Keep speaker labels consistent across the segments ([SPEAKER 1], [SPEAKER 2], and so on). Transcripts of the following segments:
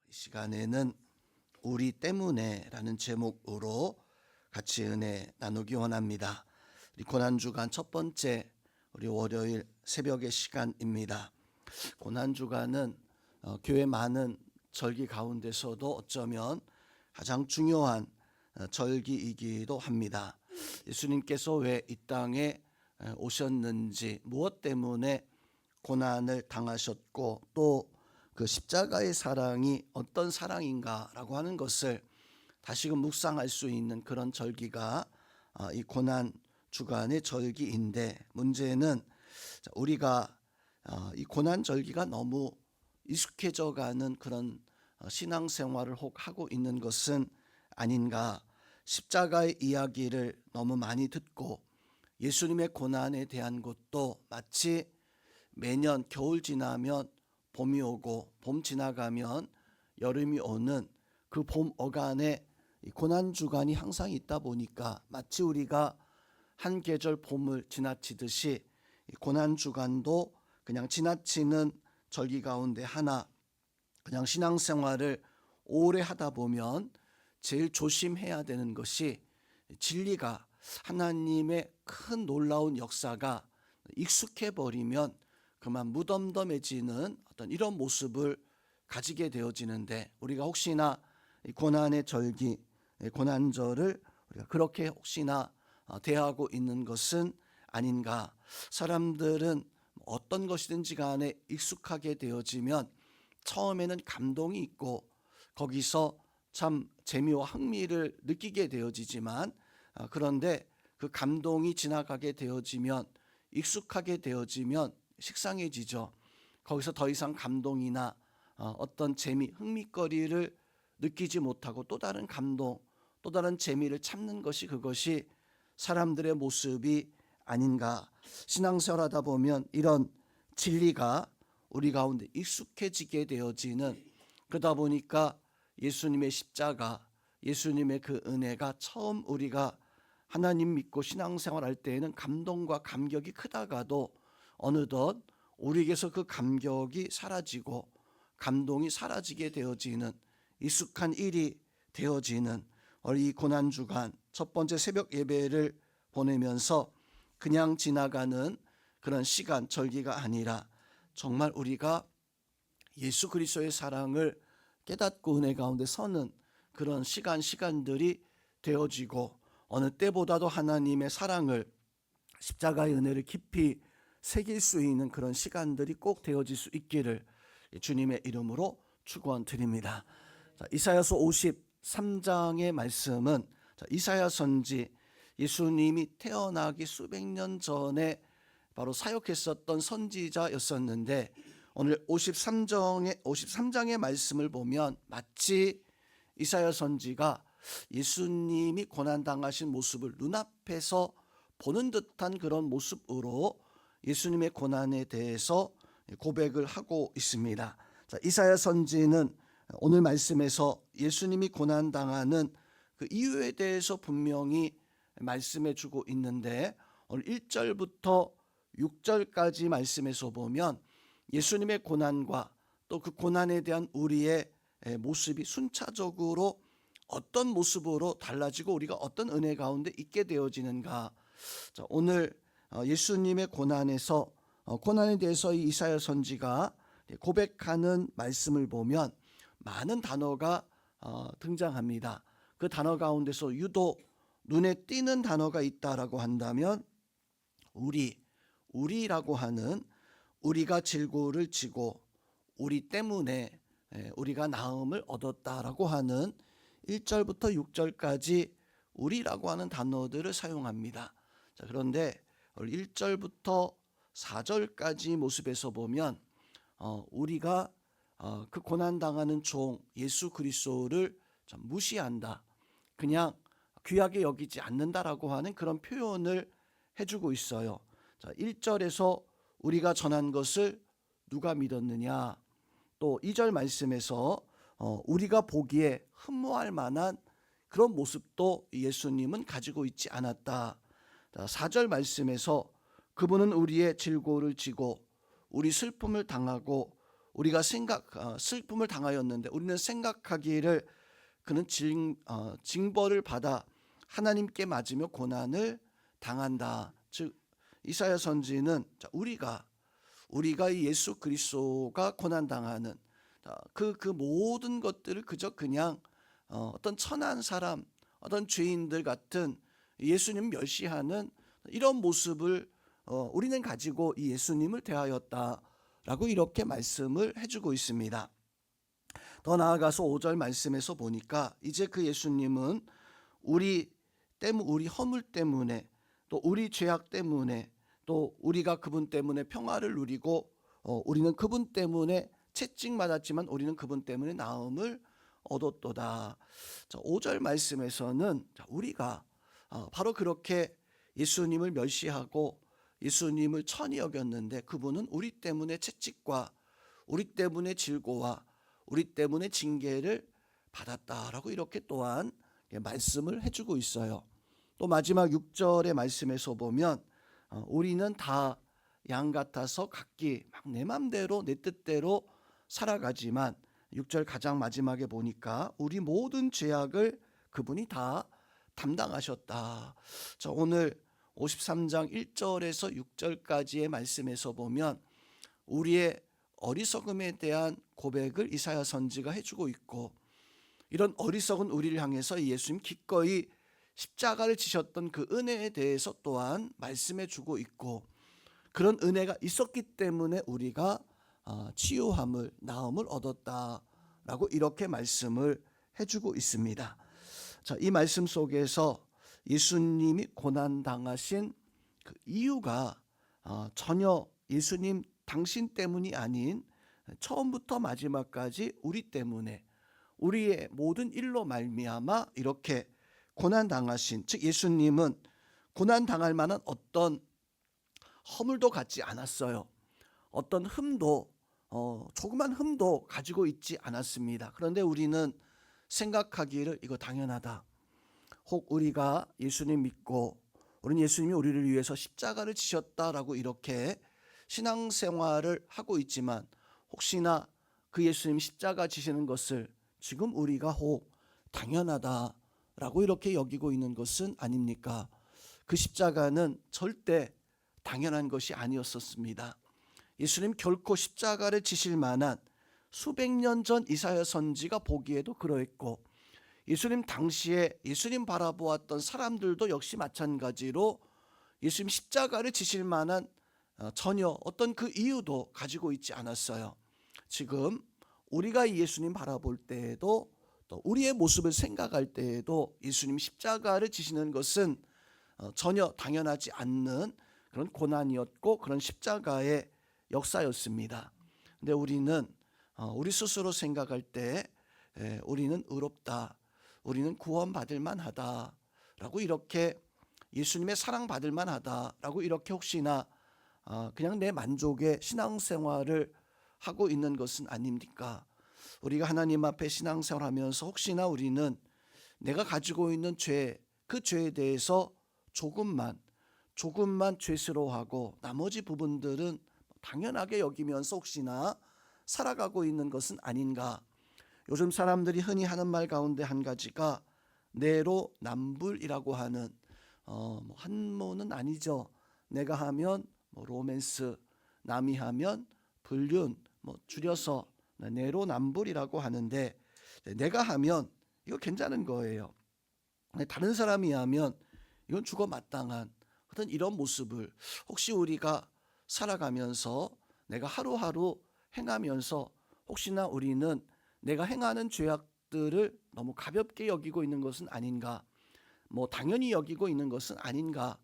[SPEAKER 1] 이 시간에는 우리 때문에라는 제목으로 같이 은혜 나누기 원합니다. 우리 고난주간 첫 번째 우리 월요일 새벽의 시간입니다. 고난주간은 교회 많은 절기 가운데서도 어쩌면 가장 중요한 절기이기도 합니다. 예수님께서 왜 이 땅에 오셨는지, 무엇 때문에 고난을 당하셨고 또 그 십자가의 사랑이 어떤 사랑인가라고 하는 것을 다시금 묵상할 수 있는 그런 절기가 이 고난 주간의 절기인데, 문제는 우리가 이 고난 절기가 너무 익숙해져 가는 그런 신앙생활을 혹 하고 있는 것은 아닌가. 십자가의 이야기를 너무 많이 듣고 예수님의 고난에 대한 것도 마치 매년 겨울 지나면 봄이 오고 봄 지나가면 여름이 오는 그 봄 어간에 고난 주간이 항상 있다 보니까 마치 우리가 한 계절 봄을 지나치듯이 고난 주간도 그냥 지나치는 절기 가운데 하나, 그냥 신앙생활을 오래 하다 보면 제일 조심해야 되는 것이 진리가, 하나님의 큰 놀라운 역사가 익숙해 버리면 그만 무덤덤해지는 어떤 이런 모습을 가지게 되어지는데, 우리가 혹시나 고난의 절기, 고난절을 우리가 그렇게 혹시나 대하고 있는 것은 아닌가. 사람들은 어떤 것이든지 간에 익숙하게 되어지면 처음에는 감동이 있고 거기서 참 재미와 흥미를 느끼게 되어지지만, 그런데 그 감동이 지나가게 되어지면, 익숙하게 되어지면 식상해지죠. 거기서 더 이상 감동이나 어떤 재미, 흥미거리를 느끼지 못하고 또 다른 감동, 또 다른 재미를 찾는 것이, 그것이 사람들의 모습이 아닌가. 신앙생활하다 보면 이런 진리가 우리 가운데 익숙해지게 되어지는, 그러다 보니까 예수님의 십자가, 예수님의 그 은혜가 처음 우리가 하나님 믿고 신앙생활할 때에는 감동과 감격이 크다가도 어느덧 우리에게서 그 감격이 사라지고 감동이 사라지게 되어지는, 익숙한 일이 되어지는 이 고난주간 첫 번째 새벽 예배를 보내면서 그냥 지나가는 그런 시간, 절기가 아니라 정말 우리가 예수 그리스도의 사랑을 깨닫고 은혜 가운데 서는 그런 시간들이 되어지고, 어느 때보다도 하나님의 사랑을, 십자가의 은혜를 깊이 새길 수 있는 그런 시간들이 꼭 되어질 수 있기를 주님의 이름으로 축원드립니다. 이사야서 53장의 말씀은 이사야 선지, 예수님이 태어나기 수백 년 전에 바로 사역했었던 선지자였었는데, 오늘 53장의 말씀을 보면 마치 이사야 선지가 예수님이 고난당하신 모습을 눈앞에서 보는 듯한 그런 모습으로 예수님의 고난에 대해서 고백을 하고 있습니다. 이사야 선지는 오늘 말씀에서 예수님이 고난당하는 그 이유에 대해서 분명히 말씀해 주고 있는데, 오늘 1절부터 6절까지 말씀에서 보면 예수님의 고난과 또 그 고난에 대한 우리의 모습이 순차적으로 어떤 모습으로 달라지고 우리가 어떤 은혜 가운데 있게 되어지는가. 오늘 예수님의 고난에서, 고난에 대해서 이 이사야 선지가 고백하는 말씀을 보면 많은 단어가 등장합니다. 그 단어 가운데서 유독 눈에 띄는 단어가 있다라고 한다면 우리라고 하는, 우리가 질고를 지고 우리 때문에 우리가 나음을 얻었다라고 하는 1절부터 6절까지 우리라고 하는 단어들을 사용합니다. 그런데 1절부터 4절까지 모습에서 보면 우리가 그 고난당하는 종 예수 그리스도를 참 무시한다, 그냥 귀하게 여기지 않는다라고 하는 그런 표현을 해주고 있어요. 1절에서 우리가 전한 것을 누가 믿었느냐, 또 2절 말씀에서 우리가 보기에 흠모할 만한 그런 모습도 예수님은 가지고 있지 않았다. 4절 말씀에서 그분은 우리의 질고를 지고 우리 슬픔을 당하고 우리가 슬픔을 당하였는데 우리는 생각하기를 그는 징벌을 받아 하나님께 맞으며 고난을 당한다. 즉 이사야 선지는 우리가 이 예수 그리스도가 고난 당하는 그 모든 것들을 그냥 어떤 천한 사람, 어떤 죄인들 같은 예수님 멸시하는 이런 모습을 우리는 가지고 이 예수님을 대하였다라고 이렇게 말씀을 해주고 있습니다. 더 나아가서 5절 말씀에서 보니까 이제 그 예수님은 우리 허물 때문에 또 우리 죄악 때문에 또 우리가 그분 때문에 평화를 누리고 우리는 그분 때문에 채찍맞았지만 우리는 그분 때문에 나음을 얻었도다. 5절 말씀에서는 우리가 바로 그렇게 예수님을 멸시하고 예수님을 천히 여겼는데 그분은 우리 때문에 채찍과 우리 때문에 질고와 우리 때문에 징계를 받았다라고 이렇게 또한 말씀을 해주고 있어요. 또 마지막 6절의 말씀에서 보면 우리는 다 양 같아서 각기 막 내 맘대로 내 뜻대로 살아가지만 6절 가장 마지막에 보니까 우리 모든 죄악을 그분이 다 담당하셨다. 자, 오늘 53장 1절에서 6절까지의 말씀에서 보면 우리의 어리석음에 대한 고백을 이사야 선지가 해주고 있고 이런 어리석은 우리를 향해서 예수님 기꺼이 십자가를 지셨던 그 은혜에 대해서 또한 말씀해 주고 있고 그런 은혜가 있었기 때문에 우리가 치유함을 나음을 얻었다라고 이렇게 말씀을 해주고 있습니다. 자, 이 말씀 속에서 예수님이 고난 당하신 그 이유가 전혀 예수님 당신 때문이 아닌 처음부터 마지막까지 우리 때문에 우리의 모든 일로 말미암아 이렇게 고난 당하신, 즉 예수님은 고난 당할 만한 어떤 허물도 갖지 않았어요. 어떤 흠도 조그만 흠도 가지고 있지 않았습니다. 그런데 우리는 생각하기를 이거 당연하다. 혹 우리가 예수님 믿고 우리는 예수님이 우리를 위해서 십자가를 지셨다라고 이렇게 신앙생활을 하고 있지만 혹시나 그 예수님 십자가 지시는 것을 지금 우리가 혹 당연하다라고 이렇게 여기고 있는 것은 아닙니까? 그 십자가는 절대 당연한 것이 아니었었습니다. 예수님 결코 십자가를 지실 만한 수백 년 전 이사야 선지가 보기에도 그러했고 예수님 당시에 예수님 바라보았던 사람들도 역시 마찬가지로 예수님 십자가를 지실 만한 전혀 어떤 그 이유도 가지고 있지 않았어요. 지금 우리가 이 예수님 바라볼 때에도 또 우리의 모습을 생각할 때에도 예수님 십자가를 지시는 것은 전혀 당연하지 않는 그런 고난이었고 그런 십자가의 역사였습니다. 근데 우리는 우리 스스로 생각할 때 우리는 의롭다, 우리는 구원받을 만하다라고 이렇게 예수님의 사랑받을 만하다라고 이렇게 혹시나 그냥 내 만족의 신앙생활을 하고 있는 것은 아닙니까? 우리가 하나님 앞에 신앙생활하면서 혹시나 우리는 내가 가지고 있는 그 죄에 대해서 조금만 죄스러워하고 나머지 부분들은 당연하게 여기면서 혹시나 살아가고 있는 것은 아닌가? 요즘 사람들이 흔히 하는 말 가운데 한 가지가 내로남불이라고 하는 한모는 아니죠. 내가 하면 로맨스, 남이 하면 불륜, 줄여서 내로남불이라고 하는데 내가 하면 이거 괜찮은 거예요. 다른 사람이 하면 이건 죽어 마땅한 어떤 이런 모습을 혹시 우리가 살아가면서 내가 하루하루 행하면서 혹시나 우리는 내가 행하는 죄악들을 너무 가볍게 여기고 있는 것은 아닌가, 당연히 여기고 있는 것은 아닌가,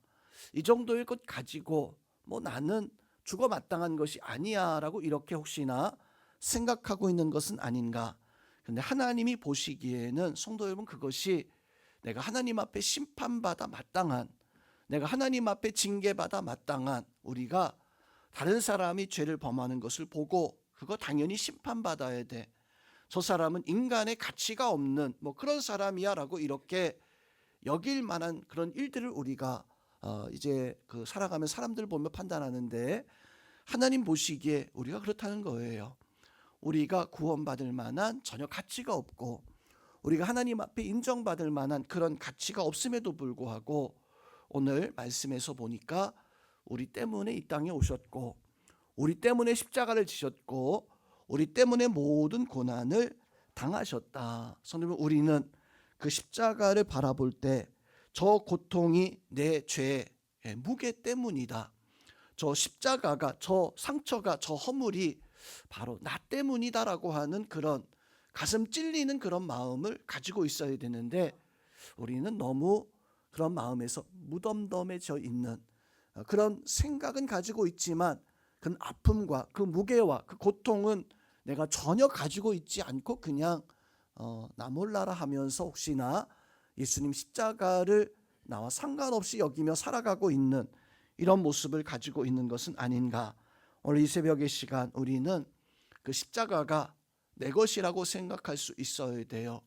[SPEAKER 1] 이 정도의 것 가지고 나는 죽어 마땅한 것이 아니야 라고 이렇게 혹시나 생각하고 있는 것은 아닌가. 그런데 하나님이 보시기에는 성도 여러분 그것이 내가 하나님 앞에 심판받아 마땅한, 내가 하나님 앞에 징계받아 마땅한, 우리가 다른 사람이 죄를 범하는 것을 보고 그거 당연히 심판받아야 돼, 저 사람은 인간의 가치가 없는 그런 사람이야 라고 이렇게 여길 만한 그런 일들을 우리가 이제 살아가면 사람들 보며 판단하는데 하나님 보시기에 우리가 그렇다는 거예요. 우리가 구원받을 만한 전혀 가치가 없고 우리가 하나님 앞에 인정받을 만한 그런 가치가 없음에도 불구하고 오늘 말씀에서 보니까 우리 때문에 이 땅에 오셨고 우리 때문에 십자가를 지셨고 우리 때문에 모든 고난을 당하셨다. 성도님, 우리는 그 십자가를 바라볼 때 저 고통이 내 죄의 무게 때문이다. 저 십자가가, 저 상처가, 저 허물이 바로 나 때문이다라고 하는 그런 가슴 찔리는 그런 마음을 가지고 있어야 되는데 우리는 너무 그런 마음에서 무덤덤해져 있는 그런 생각은 가지고 있지만 그 아픔과 그 무게와 그 고통은 내가 전혀 가지고 있지 않고 그냥 나 몰라라 하면서 혹시나 예수님 십자가를 나와 상관없이 여기며 살아가고 있는 이런 모습을 가지고 있는 것은 아닌가. 오늘 이 새벽의 시간 우리는 그 십자가가 내 것이라고 생각할 수 있어야 돼요.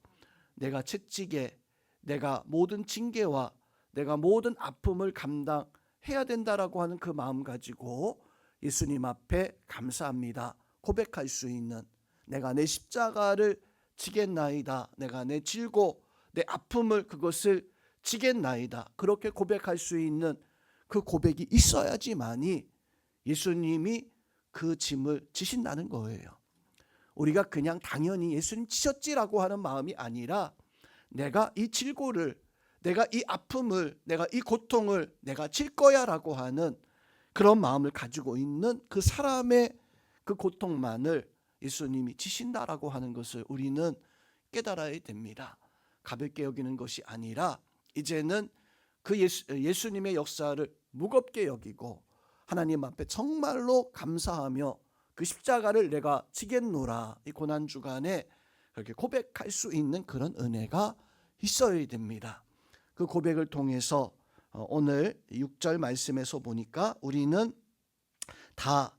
[SPEAKER 1] 내가 채찍에 내가 모든 징계와 내가 모든 아픔을 감당해야 된다라고 하는 그 마음 가지고 예수님 앞에 감사합니다 고백할 수 있는, 내가 내 십자가를 지겠나이다, 내가 내 질고 내 아픔을 그것을 지겠나이다, 그렇게 고백할 수 있는 그 고백이 있어야지만이 예수님이 그 짐을 지신다는 거예요. 우리가 그냥 당연히 예수님 지셨지라고 하는 마음이 아니라 내가 이 질고를, 내가 이 아픔을, 내가 이 고통을 내가 질 거야라고 하는 그런 마음을 가지고 있는 그 사람의 그 고통만을 예수님이 지신다라고 하는 것을 우리는 깨달아야 됩니다. 가볍게 여기는 것이 아니라 이제는 그 예수님의 역사를 무겁게 여기고 하나님 앞에 정말로 감사하며 그 십자가를 내가 지겠노라, 이 고난주간에 그렇게 고백할 수 있는 그런 은혜가 있어야 됩니다. 그 고백을 통해서 오늘 6절 말씀에서 보니까 우리는 다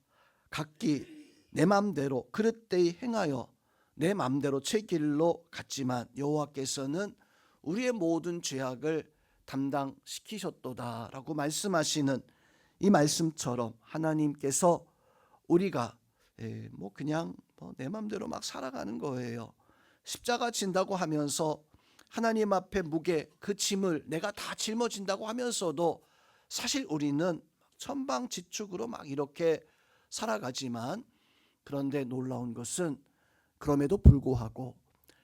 [SPEAKER 1] 각기 내 맘대로 그릇되이 행하여 내 맘대로 제 길로 갔지만 여호와께서는 우리의 모든 죄악을 담당시키셨도다라고 말씀하시는 이 말씀처럼 하나님께서 우리가 그냥 내 맘대로 막 살아가는 거예요. 십자가 진다고 하면서 하나님 앞에 무게, 그 짐을 내가 다 짊어진다고 하면서도 사실 우리는 천방지축으로 막 이렇게 살아가지만, 그런데 놀라운 것은 그럼에도 불구하고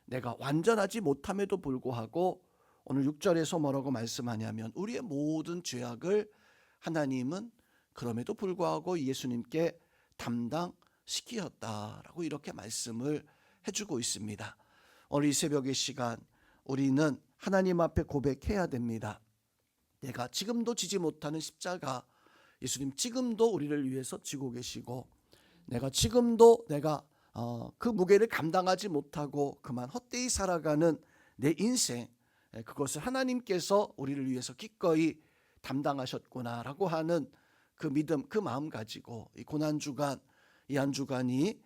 [SPEAKER 1] 내가 완전하지 못함에도 불구하고 오늘 6절에서 뭐라고 말씀하냐면 우리의 모든 죄악을 하나님은 그럼에도 불구하고 예수님께 담당시키셨다라고 이렇게 말씀을 해주고 있습니다. 오늘 이 새벽의 시간 우리는 하나님 앞에 고백해야 됩니다. 내가 지금도 지지 못하는 십자가, 예수님 지금도 우리를 위해서 지고 계시고 내가 지금도 내가 그 무게를 감당하지 못하고 그만 헛되이 살아가는 내 인생, 그것을 하나님께서 우리를 위해서 기꺼이 담당하셨구나라고 하는 그 믿음, 그 마음 가지고 이 고난주간, 이 한 주간이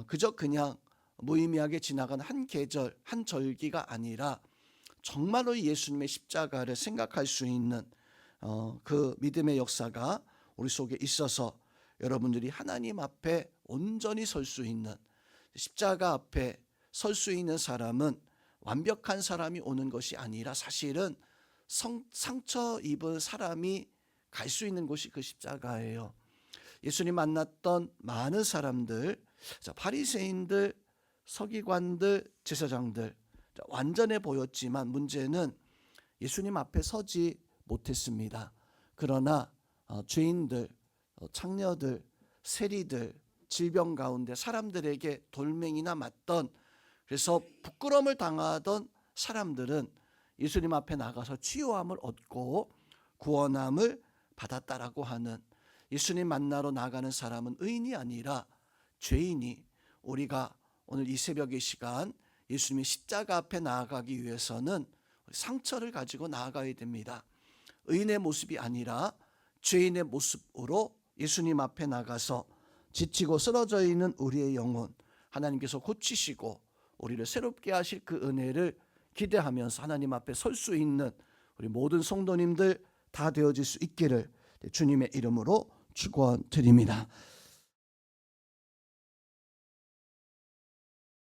[SPEAKER 1] 그저 그냥 무의미하게 지나간 한 계절, 한 절기가 아니라 정말로 예수님의 십자가를 생각할 수 있는 그 믿음의 역사가 우리 속에 있어서 여러분들이 하나님 앞에 온전히 설 수 있는, 십자가 앞에 설 수 있는 사람은 완벽한 사람이 오는 것이 아니라 사실은 상처 입은 사람이 갈 수 있는 곳이 그 십자가예요. 예수님 만났던 많은 사람들, 바리새인들, 서기관들, 제사장들 완전해 보였지만 문제는 예수님 앞에 서지 못했습니다. 그러나 죄인들, 창녀들, 세리들, 질병 가운데 사람들에게 돌멩이나 맞던, 그래서 부끄러움을 당하던 사람들은 예수님 앞에 나가서 치유함을 얻고 구원함을 받았다라고 하는, 예수님 만나러 나가는 사람은 의인이 아니라 죄인이, 우리가 오늘 이 새벽의 시간 예수님의 십자가 앞에 나아가기 위해서는 상처를 가지고 나아가야 됩니다. 의인의 모습이 아니라 죄인의 모습으로 예수님 앞에 나가서 지치고 쓰러져 있는 우리의 영혼 하나님께서 고치시고 우리를 새롭게 하실 그 은혜를 기대하면서 하나님 앞에 설 수 있는 우리 모든 성도님들 다 되어질 수 있기를 주님의 이름으로 축원드립니다.